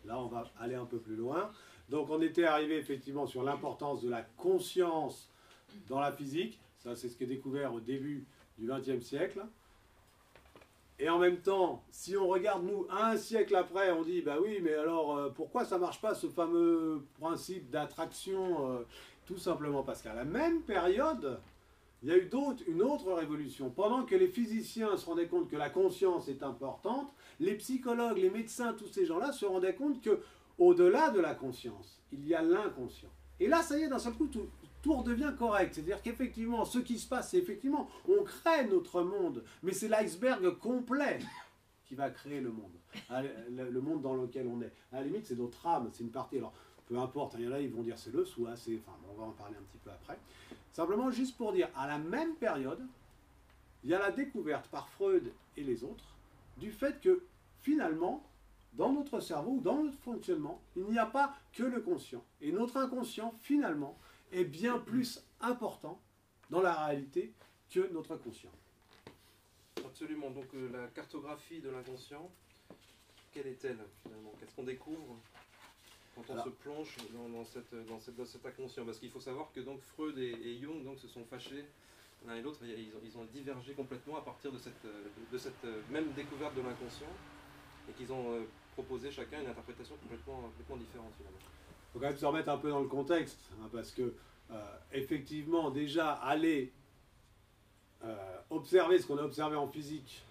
Là, on va aller un peu plus loin. Donc, on était arrivé effectivement sur l'importance de la conscience dans la physique. Ça, c'est ce qui est découvert au début du XXe siècle. Et en même temps, si on regarde, nous, un siècle après, on dit, bah oui, mais alors, pourquoi ça ne marche pas, ce fameux principe d'attraction tout simplement parce qu'à la même période, il y a eu une autre révolution. Pendant que les physiciens se rendaient compte que la conscience est importante, les psychologues, les médecins, tous ces gens-là se rendaient compte que au-delà de la conscience, il y a l'inconscient. Et là, ça y est, d'un seul coup, tout redevient correct. C'est-à-dire qu'effectivement, ce qui se passe, c'est effectivement, on crée notre monde, mais c'est l'iceberg complet qui va créer le monde. Le monde dans lequel on est. À la limite, c'est notre âme, c'est une partie. Alors, peu importe, il y en a, ils vont dire c'est le soi, c'est... Enfin, on va en parler un petit peu après. Simplement, juste pour dire, à la même période, il y a la découverte par Freud et les autres du fait que, finalement, dans notre cerveau ou dans notre fonctionnement, il n'y a pas que le conscient. Et notre inconscient, finalement, est bien plus important dans la réalité que notre conscient. Absolument. Donc la cartographie de l'inconscient, quelle est-elle finalement? Qu'est-ce qu'on découvre quand on se plonge dans cet inconscient? Parce qu'il faut savoir que donc Freud et Jung donc, se sont fâchés l'un et l'autre. Ils ont divergé complètement à partir de cette même découverte de l'inconscient et qu'ils ont proposé chacun une interprétation complètement différente finalement. Il faut quand même se remettre un peu dans le contexte, hein, parce que effectivement, déjà, aller observer ce qu'on a observé en physique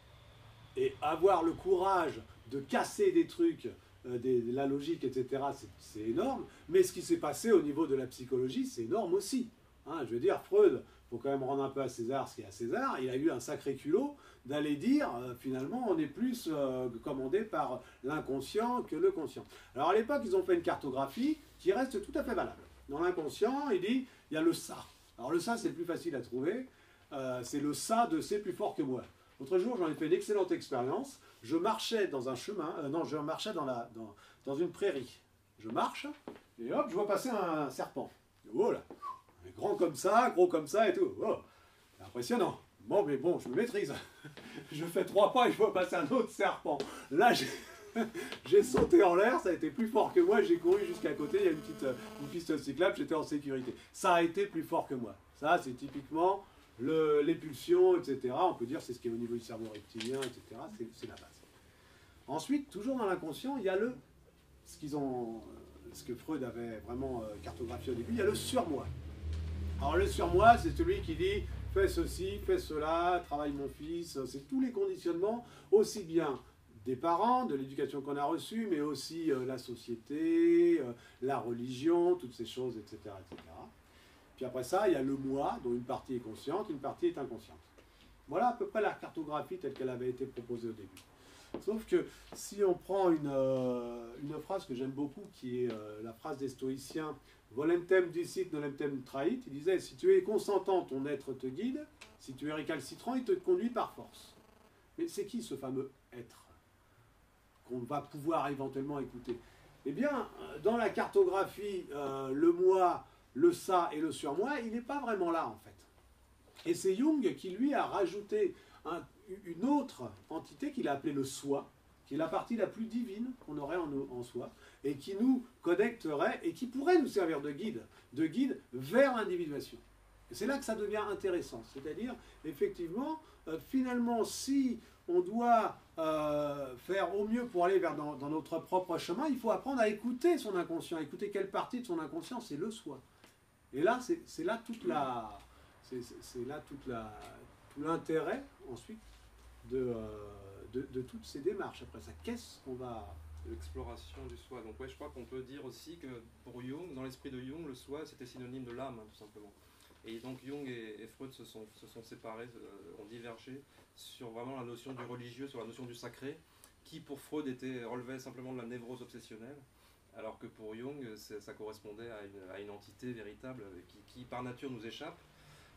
et avoir le courage de casser des trucs, la logique, etc., c'est énorme. Mais ce qui s'est passé au niveau de la psychologie, c'est énorme aussi. Hein, je veux dire, Freud, il faut quand même rendre un peu à César ce qui est à César, il a eu un sacré culot d'aller dire, finalement, on est plus commandé par l'inconscient que le conscient. Alors à l'époque, ils ont fait une cartographie qui reste tout à fait valable. Dans l'inconscient, il dit, il y a le ça. Alors le ça, c'est le plus facile à trouver. C'est le ça de c'est plus fort que moi. L'autre jour, j'en ai fait une excellente expérience. Je marchais dans un chemin, je marchais dans une prairie. Je marche, et hop, je vois passer un serpent. Oh là, grand comme ça, gros comme ça et tout. Oh, c'est impressionnant. Bon, mais bon, je me maîtrise. Je fais 3 pas et je vois passer un autre serpent. Là, j'ai sauté en l'air, ça a été plus fort que moi, j'ai couru jusqu'à côté, il y a une piste cyclable, j'étais en sécurité. Ça a été plus fort que moi. Ça, c'est typiquement les pulsions, etc. On peut dire c'est ce qui est au niveau du cerveau reptilien, etc. C'est la base. Ensuite, toujours dans l'inconscient, il y a ce que Freud avait vraiment cartographié au début, il y a le surmoi. Alors le surmoi, c'est celui qui dit fais ceci, fais cela, travaille mon fils, c'est tous les conditionnements, aussi bien des parents, de l'éducation qu'on a reçue, mais aussi la société, la religion, toutes ces choses, etc., etc. Puis après ça, il y a le moi, dont une partie est consciente, une partie est inconsciente. Voilà à peu près la cartographie telle qu'elle avait été proposée au début. Sauf que si on prend une phrase que j'aime beaucoup, qui est la phrase des stoïciens, volentem dicit nolentem trahit, il disait, si tu es consentant, ton être te guide, si tu es récalcitrant, il te conduit par force. Mais c'est qui ce fameux être qu'on va pouvoir éventuellement écouter? Eh bien, dans la cartographie, le moi, le ça et le surmoi, il n'est pas vraiment là en fait. Et c'est Jung qui lui a rajouté une autre entité qu'il a appelée le soi, qui est la partie la plus divine qu'on aurait en soi, et qui nous connecterait et qui pourrait nous servir de guide vers l'individuation. Et c'est là que ça devient intéressant. C'est-à-dire, effectivement, finalement, si on doit faire au mieux pour aller dans notre propre chemin, il faut apprendre à écouter son inconscient. Écouter quelle partie de son inconscient, c'est le soi. Et là, c'est là tout l'intérêt ensuite de toutes ces démarches. Après ça, qu'est-ce qu'on va... L'exploration du soi. Donc ouais, je crois qu'on peut dire aussi que pour Jung, dans l'esprit de Jung, le soi c'était synonyme de l'âme, tout simplement. Et donc Jung et Freud se sont séparés, ont divergé sur vraiment la notion du religieux, sur la notion du sacré, qui pour Freud relevait simplement de la névrose obsessionnelle, alors que pour Jung, ça correspondait à une entité véritable qui par nature nous échappe,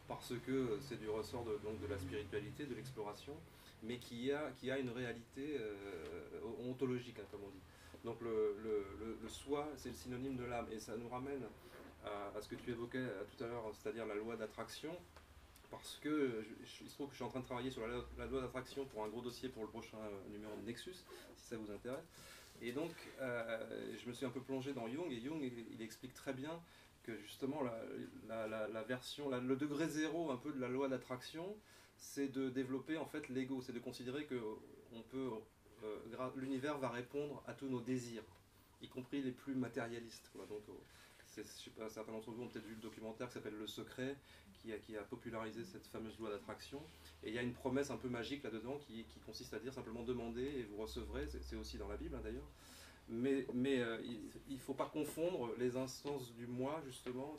parce que c'est du ressort donc de la spiritualité, de l'exploration, mais qui a une réalité ontologique, hein, comme on dit. Donc le soi, c'est le synonyme de l'âme, et ça nous ramène à ce que tu évoquais tout à l'heure, c'est-à-dire la loi d'attraction, parce que il se trouve que je suis en train de travailler sur la loi d'attraction pour un gros dossier pour le prochain numéro de Nexus, si ça vous intéresse. Et donc, je me suis un peu plongé dans Jung, et Jung, il explique très bien que justement la version, le degré zéro un peu de la loi d'attraction, c'est de développer en fait l'ego, c'est de considérer que l'univers va répondre à tous nos désirs, y compris les plus matérialistes, quoi. Donc, je sais pas, certains d'entre vous ont peut-être vu le documentaire qui s'appelle Le Secret, qui a popularisé cette fameuse loi d'attraction. Et il y a une promesse un peu magique là-dedans qui consiste à dire simplement demandez et vous recevrez. C'est aussi dans la Bible, hein, d'ailleurs. Mais il ne faut pas confondre les instances du moi, justement,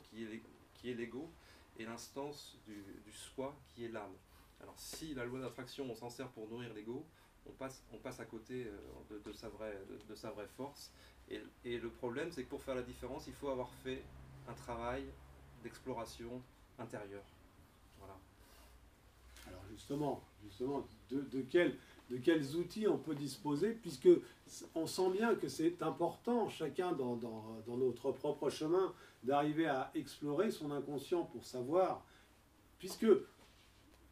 qui est l'ego, et l'instance du soi, qui est l'âme. Alors si la loi d'attraction, on s'en sert pour nourrir l'ego, on passe à côté de sa vraie force. Et le problème, c'est que pour faire la différence, il faut avoir fait un travail d'exploration intérieure. Voilà. Alors justement de quels outils on peut disposer, puisque on sent bien que c'est important, chacun dans notre propre chemin, d'arriver à explorer son inconscient pour savoir, puisque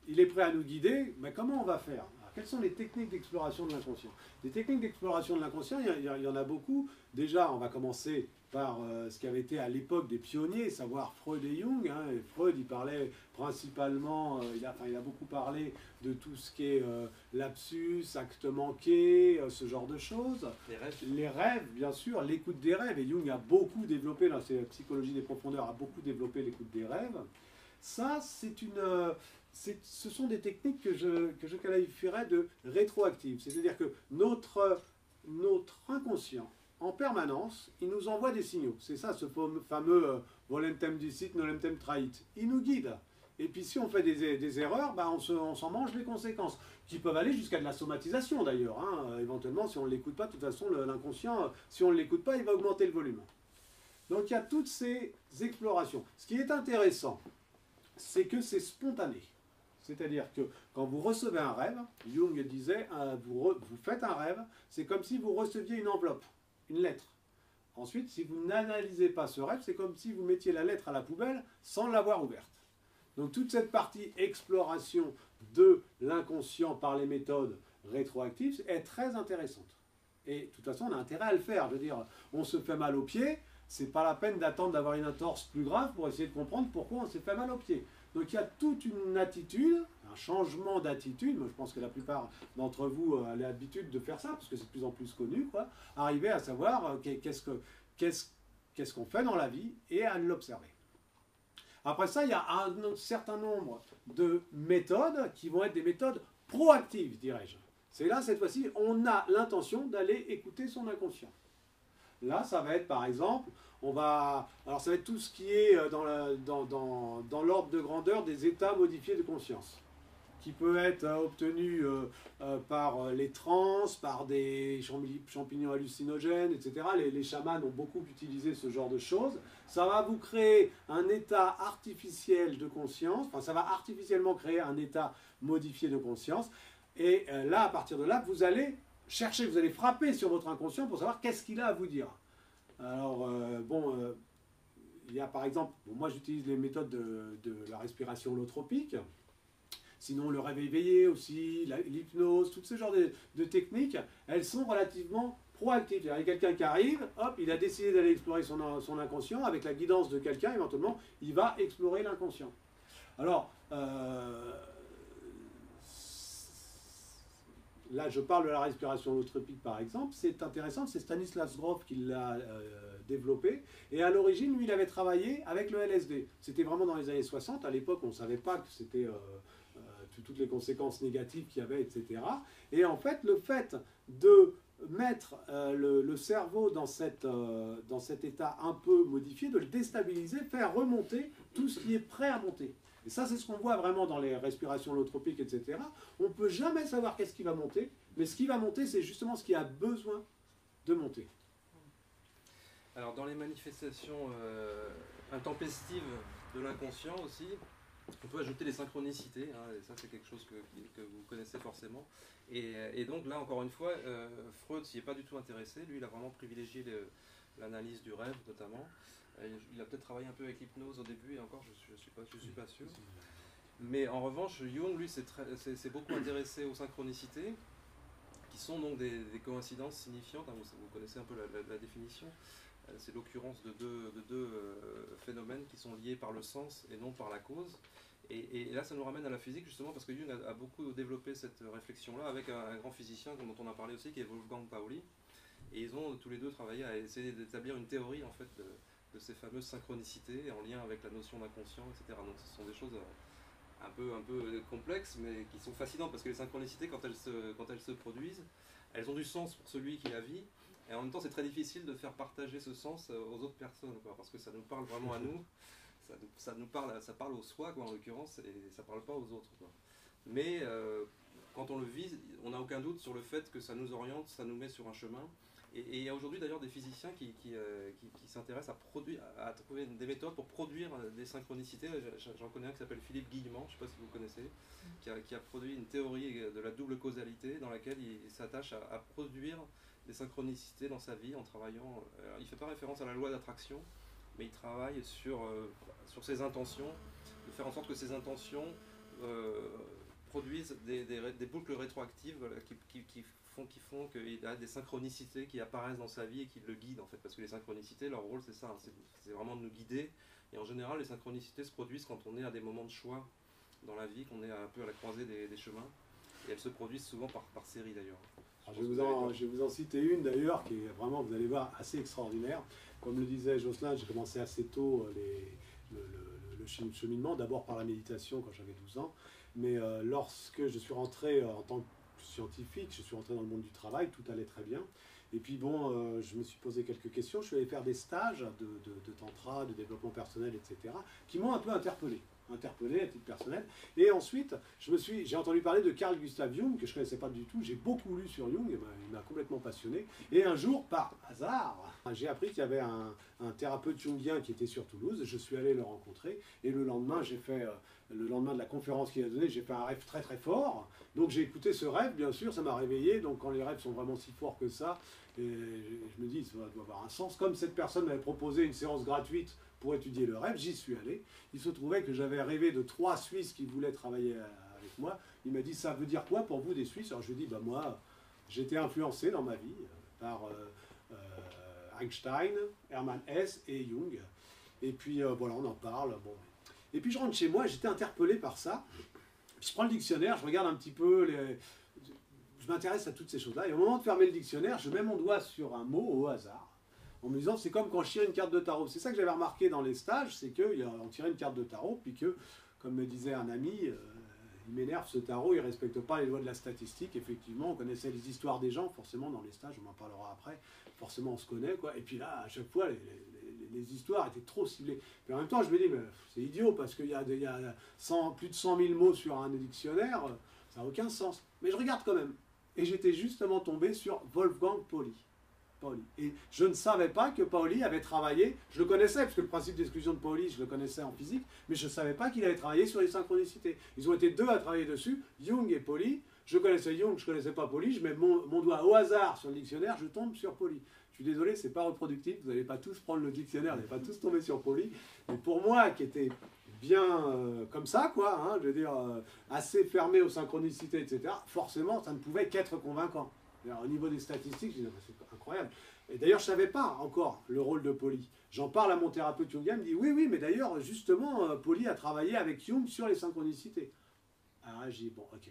il est prêt à nous guider, mais comment on va faire? Alors, quelles sont les techniques d'exploration de l'inconscient? Des techniques d'exploration de l'inconscient, il y en a beaucoup. Déjà, on va commencer par ce qui avait été à l'époque des pionniers, savoir Freud et Jung. Hein. Et Freud, il parlait principalement, il a beaucoup parlé de tout ce qui est lapsus, acte manqué, ce genre de choses. Les rêves, bien sûr, l'écoute des rêves. Et Jung a beaucoup développé, dans ses psychologies des profondeurs, a beaucoup développé l'écoute des rêves. Ça, ce sont des techniques que je qualifierais de rétroactives. C'est-à-dire que notre inconscient, en permanence, il nous envoie des signaux. C'est ça, ce fameux volentem dicit, nolentem trahit. Il nous guide. Et puis si on fait des erreurs, bah on s'en mange les conséquences, qui peuvent aller jusqu'à de la somatisation d'ailleurs. Hein. Éventuellement, si on ne l'écoute pas, de toute façon, l'inconscient, si on ne l'écoute pas, il va augmenter le volume. Donc il y a toutes ces explorations. Ce qui est intéressant, c'est que c'est spontané. C'est-à-dire que quand vous recevez un rêve, Jung disait, vous faites un rêve, c'est comme si vous receviez une enveloppe, une lettre. Ensuite, si vous n'analysez pas ce rêve, c'est comme si vous mettiez la lettre à la poubelle sans l'avoir ouverte. Donc toute cette partie exploration de l'inconscient par les méthodes rétroactives est très intéressante. Et de toute façon, on a intérêt à le faire. Je veux dire, on se fait mal aux pieds, c'est pas la peine d'attendre d'avoir une entorse plus grave pour essayer de comprendre pourquoi on s'est fait mal aux pieds. Donc il y a toute une attitude, un changement d'attitude. Moi je pense que la plupart d'entre vous ont l'habitude de faire ça, parce que c'est de plus en plus connu, quoi. Arriver à savoir qu'est-ce qu'on fait dans la vie et à l'observer. Après ça, il y a un certain nombre de méthodes qui vont être des méthodes proactives, dirais-je. C'est là, cette fois-ci, on a l'intention d'aller écouter son inconscient. Là, ça va être par exemple, alors ça va être tout ce qui est dans l'ordre de grandeur des états modifiés de conscience, qui peut être obtenu par les trans, par des champignons hallucinogènes, etc. Les chamans ont beaucoup utilisé ce genre de choses. Ça va vous créer un état artificiel de conscience, enfin ça va artificiellement créer un état modifié de conscience, et là, à partir de là, vous allez chercher, vous allez frapper sur votre inconscient pour savoir qu'est-ce qu'il a à vous dire. Alors, il y a par exemple, moi j'utilise les méthodes de la respiration holotropique, sinon le rêve éveillé aussi, l'hypnose, tout ce genre de techniques, elles sont relativement proactives. Il y a quelqu'un qui arrive, hop, il a décidé d'aller explorer son inconscient, avec la guidance de quelqu'un, éventuellement, il va explorer l'inconscient. Alors, là, je parle de la respiration holotropique, par exemple. C'est intéressant, c'est Stanislas Grof qui l'a développé. Et à l'origine, lui, il avait travaillé avec le LSD. C'était vraiment dans les années 60. À l'époque, on ne savait pas que c'était toutes les conséquences négatives qu'il y avait, etc. Et en fait, le fait de mettre le cerveau dans cet état un peu modifié, de le déstabiliser, faire remonter tout ce qui est prêt à monter. Et ça, c'est ce qu'on voit vraiment dans les respirations holotropiques, etc. On ne peut jamais savoir qu'est-ce qui va monter, mais ce qui va monter, c'est justement ce qui a besoin de monter. Alors, dans les manifestations intempestives de l'inconscient aussi, on peut ajouter les synchronicités, hein, et ça c'est quelque chose que vous connaissez forcément. Et donc là, encore une fois, Freud s'y est pas du tout intéressé. Lui, il a vraiment privilégié l'analyse du rêve, notamment. Il a peut-être travaillé un peu avec l'hypnose au début, et encore, je suis pas sûr. Mais en revanche, Jung, lui, s'est beaucoup intéressé aux synchronicités. qui sont donc des coïncidences signifiantes. Hein, vous connaissez un peu la définition. C'est l'occurrence de deux phénomènes qui sont liés par le sens et non par la cause. Et là, ça nous ramène à la physique, justement, parce que Jung a beaucoup développé cette réflexion-là avec un grand physicien dont on a parlé aussi, qui est Wolfgang Pauli. Et ils ont tous les deux travaillé à essayer d'établir une théorie, en fait, de ces fameuses synchronicités en lien avec la notion d'inconscient, etc. Donc ce sont des choses un peu complexes, mais qui sont fascinantes, parce que les synchronicités, quand elles se produisent, elles ont du sens pour celui qui la vit, et en même temps, c'est très difficile de faire partager ce sens aux autres personnes, quoi, parce que ça nous parle vraiment à nous. Ça parle au soi, quoi, en l'occurrence, et ça parle pas aux autres, quoi. Mais quand on le vit, on n'a aucun doute sur le fait que ça nous oriente, ça nous met sur un chemin. Et il y a aujourd'hui d'ailleurs des physiciens qui s'intéressent à trouver des méthodes pour produire des synchronicités. J'en connais un qui s'appelle Philippe Guillemant, je ne sais pas si vous connaissez, qui a produit une théorie de la double causalité dans laquelle il s'attache à produire des synchronicités dans sa vie en travaillant. Il ne fait pas référence à la loi d'attraction, mais il travaille sur ses intentions, de faire en sorte que ces intentions produisent des boucles rétroactives, voilà, qui font qu'il y a des synchronicités qui apparaissent dans sa vie et qui le guident, en fait, parce que les synchronicités, leur rôle c'est ça, hein, c'est vraiment de nous guider, et en général les synchronicités se produisent quand on est à des moments de choix dans la vie, qu'on est un peu à la croisée des chemins, et elles se produisent souvent par série d'ailleurs. Je vais vous en citer une d'ailleurs qui est vraiment, vous allez voir, assez extraordinaire. Comme le disait Jocelyn, j'ai commencé assez tôt le cheminement, d'abord par la méditation quand j'avais 12 ans, mais lorsque je suis rentré en tant que scientifique, je suis rentré dans le monde du travail, tout allait très bien. Et puis bon, je me suis posé quelques questions, je suis allé faire des stages de tantra, de développement personnel, etc., qui m'ont un peu interpellé à titre personnel. Et ensuite, j'ai entendu parler de Carl Gustav Jung, que je ne connaissais pas du tout. J'ai beaucoup lu sur Jung, il m'a complètement passionné. Et un jour, par hasard, j'ai appris qu'il y avait un thérapeute jungien qui était sur Toulouse. Je suis allé le rencontrer. Et le lendemain, le lendemain de la conférence qu'il a donnée, j'ai fait un rêve très très fort. Donc j'ai écouté ce rêve, bien sûr, ça m'a réveillé. Donc quand les rêves sont vraiment si forts que ça, et je me dis, ça doit avoir un sens. Comme cette personne m'avait proposé une séance gratuite pour étudier le rêve, j'y suis allé. Il se trouvait que j'avais rêvé de 3 Suisses qui voulaient travailler avec moi. Il m'a dit, ça veut dire quoi pour vous des Suisses? Alors je lui ai dit, bah moi, j'étais influencé dans ma vie par Einstein, Hermann Hesse et Jung. Et puis voilà, on en parle. Bon. Et puis je rentre chez moi, j'étais interpellé par ça. Je prends le dictionnaire, je regarde un petit peu, je m'intéresse à toutes ces choses-là. Et au moment de fermer le dictionnaire, je mets mon doigt sur un mot au hasard, en me disant, c'est comme quand je tire une carte de tarot. C'est ça que j'avais remarqué dans les stages, c'est qu'on tirait une carte de tarot, puis que, comme me disait un ami, il m'énerve ce tarot, il ne respecte pas les lois de la statistique. Effectivement, on connaissait les histoires des gens, forcément dans les stages, on en parlera après, forcément on se connaît, quoi. Et puis là, à chaque fois, les histoires étaient trop ciblées. Puis en même temps, je me dis, c'est idiot, parce qu'il y a plus de 100 000 mots sur un dictionnaire, ça n'a aucun sens. Mais je regarde quand même. Et j'étais justement tombé sur Wolfgang Pauli. Et je ne savais pas que Pauli avait travaillé, je le connaissais, parce que le principe d'exclusion de Pauli, je le connaissais en physique, mais je ne savais pas qu'il avait travaillé sur les synchronicités. Ils ont été 2 à travailler dessus, Jung et Pauli. Je connaissais Jung, je ne connaissais pas Pauli, je mets mon doigt au hasard sur le dictionnaire, je tombe sur Pauli. Je suis désolé, c'est pas reproductif, vous n'allez pas tous prendre le dictionnaire, vous n'allez pas tous tomber sur Pauli. Mais pour moi, qui était bien comme ça, quoi, hein, je veux dire, assez fermé aux synchronicités, etc., forcément, ça ne pouvait qu'être convaincant. Alors, au niveau des statistiques, je disais, c'est incroyable. Et d'ailleurs, je ne savais pas encore le rôle de Pauli. J'en parle à mon thérapeute jungien, il me dit, oui, mais d'ailleurs, justement, Pauli a travaillé avec Jung sur les synchronicités. Alors là, j'ai dit, bon, ok.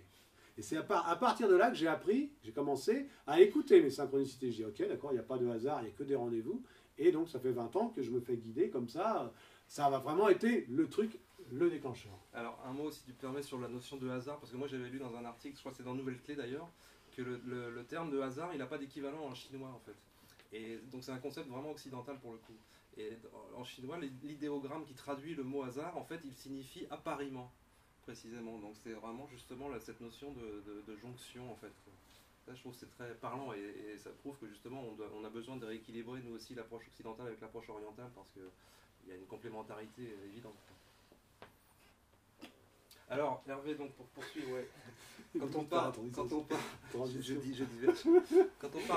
Et c'est à partir de là que j'ai commencé à écouter mes synchronicités. J'ai dit, ok, d'accord, il n'y a pas de hasard, il n'y a que des rendez-vous. Et donc, ça fait 20 ans que je me fais guider comme ça. Ça a vraiment été le truc, le déclencheur. Alors, un mot, si tu me permets, sur la notion de hasard, parce que moi, j'avais lu dans un article, je crois que c'est dans Nouvelle Clé d'ailleurs, que le terme de hasard, il n'a pas d'équivalent en chinois, en fait. Et donc, c'est un concept vraiment occidental pour le coup. Et en chinois, l'idéogramme qui traduit le mot hasard, en fait, il signifie appariement, précisément. Donc, c'est vraiment justement cette notion de jonction, en fait. Ça, je trouve que c'est très parlant et ça prouve que justement, on a besoin de rééquilibrer, nous aussi, l'approche occidentale avec l'approche orientale, parce qu'il y a une complémentarité évidente. Alors, Hervé, donc pour poursuivre, ouais. Quand on part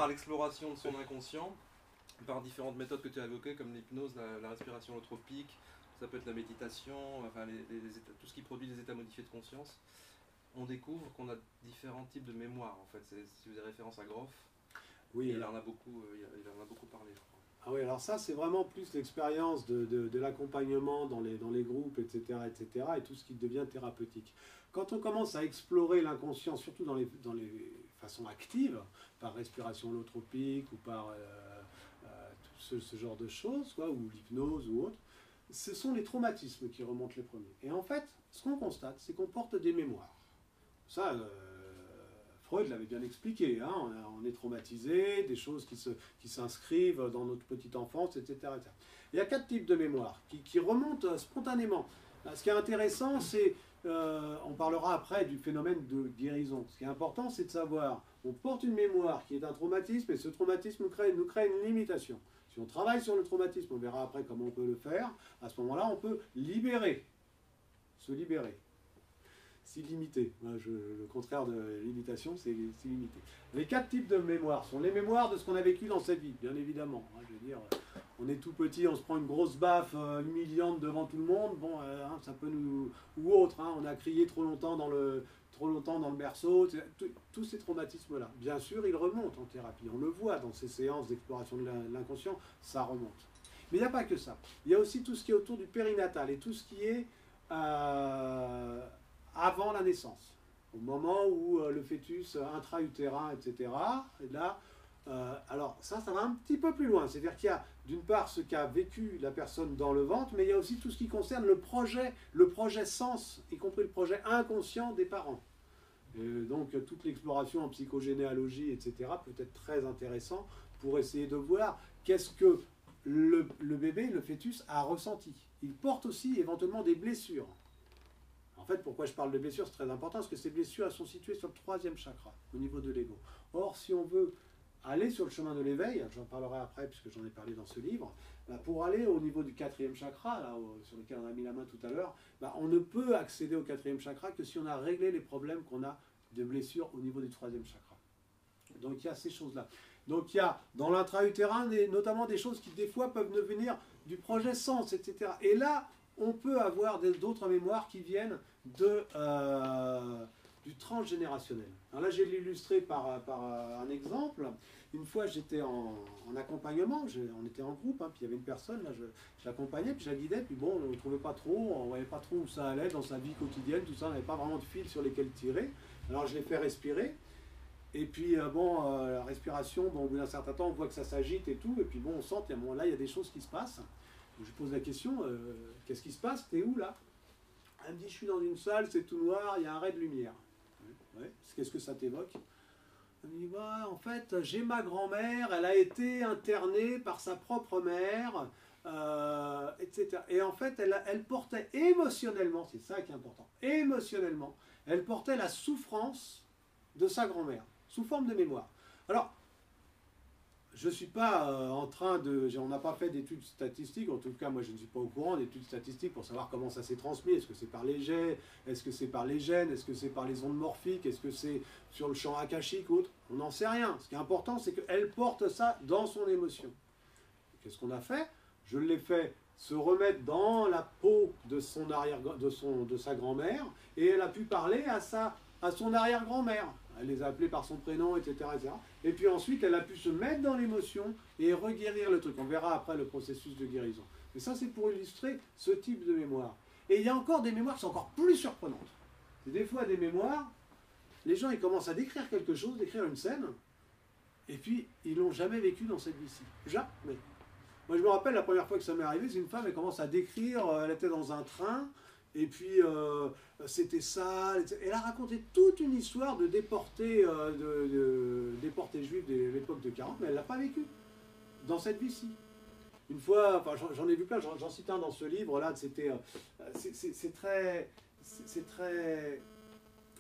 à l'exploration de son inconscient, par différentes méthodes que tu as évoquées, comme l'hypnose, la respiration holotropique, ça peut être la méditation, enfin tout ce qui produit des états modifiés de conscience, on découvre qu'on a différents types de mémoire, en fait. Si vous avez référence à Groff, Oui, il en a beaucoup parlé, je crois. ah oui, alors ça, c'est vraiment plus l'expérience de l'accompagnement dans les groupes, etc., et tout ce qui devient thérapeutique. Quand on commence à explorer l'inconscient, surtout dans les façons actives, par respiration holotropique ou par tout ce genre de choses, quoi, ou l'hypnose ou autre, ce sont les traumatismes qui remontent les premiers. Et en fait, ce qu'on constate, c'est qu'on porte des mémoires. Ça, Freud l'avait bien expliqué, hein, on est traumatisé, des choses qui s'inscrivent dans notre petite enfance, etc., etc. Il y a 4 types de mémoires qui remontent spontanément. Ce qui est intéressant, c'est, on parlera après du phénomène de guérison. Ce qui est important, c'est de savoir, on porte une mémoire qui est un traumatisme, et ce traumatisme nous crée une limitation. Si on travaille sur le traumatisme, on verra après comment on peut le faire, à ce moment-là, on peut se libérer. S'illimiter. Le contraire de limitation, c'est s'illimiter. Les 4 types de mémoires sont les mémoires de ce qu'on a vécu dans cette vie, bien évidemment. Je veux dire, on est tout petit, on se prend une grosse baffe humiliante devant tout le monde, bon, ça peut nous... Ou autre, on a crié trop longtemps dans le berceau, tous ces traumatismes-là. Bien sûr, ils remontent en thérapie. On le voit dans ces séances d'exploration de l'inconscient, ça remonte. Mais il n'y a pas que ça. Il y a aussi tout ce qui est autour du périnatal et tout ce qui est... avant la naissance, au moment où le fœtus intra-utérin, etc. Et là, alors ça va un petit peu plus loin. C'est-à-dire qu'il y a d'une part ce qu'a vécu la personne dans le ventre, mais il y a aussi tout ce qui concerne le projet sens, y compris le projet inconscient des parents. Et donc toute l'exploration en psychogénéalogie, etc. peut être très intéressant pour essayer de voir qu'est-ce que le bébé, le fœtus, a ressenti. Il porte aussi éventuellement des blessures. En fait, pourquoi je parle de blessures, c'est très important, parce que ces blessures, elles sont situées sur le 3e chakra, au niveau de l'ego. Or, si on veut aller sur le chemin de l'éveil, j'en parlerai après, puisque j'en ai parlé dans ce livre, pour aller au niveau du 4e chakra, là, sur lequel on a mis la main tout à l'heure, on ne peut accéder au 4e chakra que si on a réglé les problèmes qu'on a de blessures au niveau du 3e chakra. Donc, il y a ces choses-là. Donc, il y a dans l'intra-utérin, notamment des choses qui, des fois, peuvent venir du projet sens, etc. Et là, on peut avoir d'autres mémoires qui viennent du transgénérationnel. Alors là, j'ai l'illustré par un exemple. Une fois, j'étais en accompagnement, on était en groupe, puis il y avait une personne, là, je l'accompagnais, puis je la guidais, puis bon, on ne trouvait pas trop, on ne voyait pas trop où ça allait dans sa vie quotidienne, tout ça, on n'avait pas vraiment de fil sur lesquels tirer. Alors je l'ai fait respirer, et puis la respiration, au bout d'un certain temps, on voit que ça s'agite et tout, et puis bon, on sent qu'à un moment là, il y a des choses qui se passent. Je lui pose la question, qu'est-ce qui se passe? T'es où là? Elle me dit, je suis dans une salle, c'est tout noir, il y a un ray de lumière. Ouais. Qu'est-ce que ça t'évoque? Elle me dit, bah, en fait, j'ai ma grand-mère, elle a été internée par sa propre mère, etc. Et en fait, elle portait émotionnellement, c'est ça qui est important, émotionnellement, elle portait la souffrance de sa grand-mère, sous forme de mémoire. Alors, je ne suis pas en train de... On n'a pas fait d'études statistiques, en tout cas moi je ne suis pas au courant d'études statistiques pour savoir comment ça s'est transmis. Est-ce que c'est par les jets? Est-ce que c'est par les gènes? Est-ce que c'est par les ondes morphiques? Est-ce que c'est sur le champ akashique ou autre? On n'en sait rien. Ce qui est important, c'est qu'elle porte ça dans son émotion. Qu'est-ce qu'on a fait? Je l'ai fait se remettre dans la peau de sa grand-mère, et elle a pu parler à son arrière-grand-mère. Elle les a appelés par son prénom, etc., etc. Et puis ensuite, elle a pu se mettre dans l'émotion et reguérir le truc. On verra après le processus de guérison. Mais ça, c'est pour illustrer ce type de mémoire. Et il y a encore des mémoires qui sont encore plus surprenantes. C'est des fois des mémoires, les gens, ils commencent à décrire quelque chose, décrire une scène, et puis ils l'ont jamais vécu dans cette vie-ci. Jamais. Moi, je me rappelle, la première fois que ça m'est arrivé, c'est une femme, elle commence à décrire, elle était dans un train, et puis c'était sale, etc. Elle a raconté toute une histoire de déportés, déportés juifs de l'époque de 40, mais elle ne l'a pas vécu dans cette vie-ci. Une fois, enfin j'en ai vu plein, j'en cite un dans ce livre-là, c'était, c'est très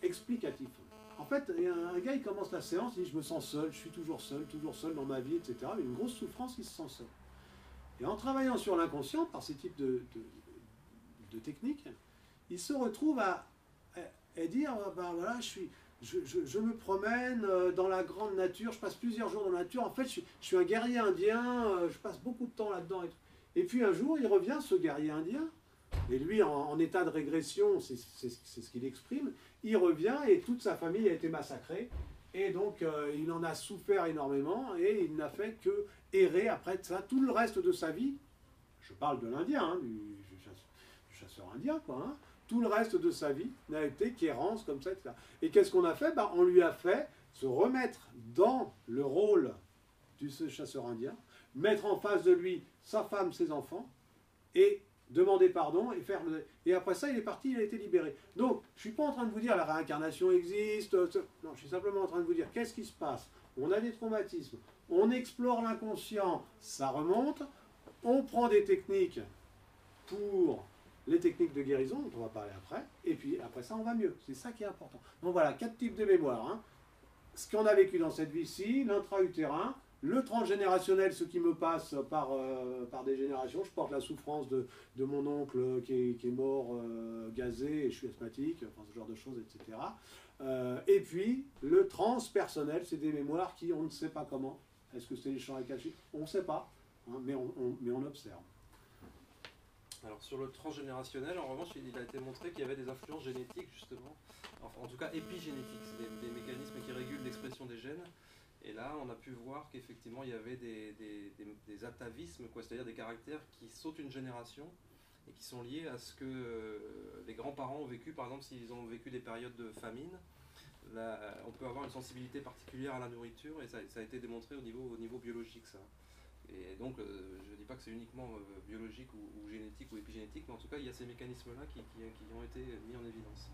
explicatif. En fait, il y a un gars, il commence la séance, il dit « je me sens seul, je suis toujours seul dans ma vie, etc. » Il y a une grosse souffrance, il se sent seul. Et en travaillant sur l'inconscient, par ces types de techniques, il se retrouve à dire ben voilà, je me promène dans la grande nature, je passe plusieurs jours dans la nature, en fait je suis un guerrier indien, je passe beaucoup de temps là-dedans. Et puis un jour, il revient, ce guerrier indien, et lui en état de régression, c'est ce qu'il exprime, il revient et toute sa famille a été massacrée. Et donc, il en a souffert énormément et il n'a fait que errer après ça tout le reste de sa vie. Je parle de l'Indien, hein, du chasseur indien, quoi. Hein. Tout le reste de sa vie n'a été qu'errance comme ça, etc. Et qu'est-ce qu'on a fait? On lui a fait se remettre dans le rôle du chasseur indien, mettre en face de lui sa femme, ses enfants, et demander pardon et faire le... Et après ça, il est parti, il a été libéré. Donc, je ne suis pas en train de vous dire la réincarnation existe. Non, je suis simplement en train de vous dire qu'est-ce qui se passe. On a des traumatismes, on explore l'inconscient, ça remonte, on prend des techniques pour les techniques de guérison, dont on va parler après, et puis après ça, on va mieux. C'est ça qui est important. Donc voilà, 4 types de mémoire. Hein. Ce qu'on a vécu dans cette vie-ci, l'intra-utérin, le transgénérationnel, ce qui me passe par des générations. Je porte la souffrance de mon oncle qui est mort gazé et je suis asthmatique, enfin ce genre de choses, etc. Et puis, le transpersonnel, c'est des mémoires qui, on ne sait pas comment. Est-ce que c'est les champs akashiques? On ne sait pas, hein, mais on observe. Alors sur le transgénérationnel, en revanche, il a été montré qu'il y avait des influences génétiques, justement, enfin, en tout cas épigénétiques, c'est des mécanismes qui régulent l'expression des gènes. Et là, on a pu voir qu'effectivement, il y avait des atavismes, c'est-à-dire des caractères qui sautent une génération et qui sont liés à ce que les grands-parents ont vécu. Par exemple, s'ils ont vécu des périodes de famine, là, on peut avoir une sensibilité particulière à la nourriture, et ça a été démontré au niveau biologique, ça. Et donc, je ne dis pas que c'est uniquement biologique ou génétique ou épigénétique, mais en tout cas, il y a ces mécanismes-là qui ont été mis en évidence.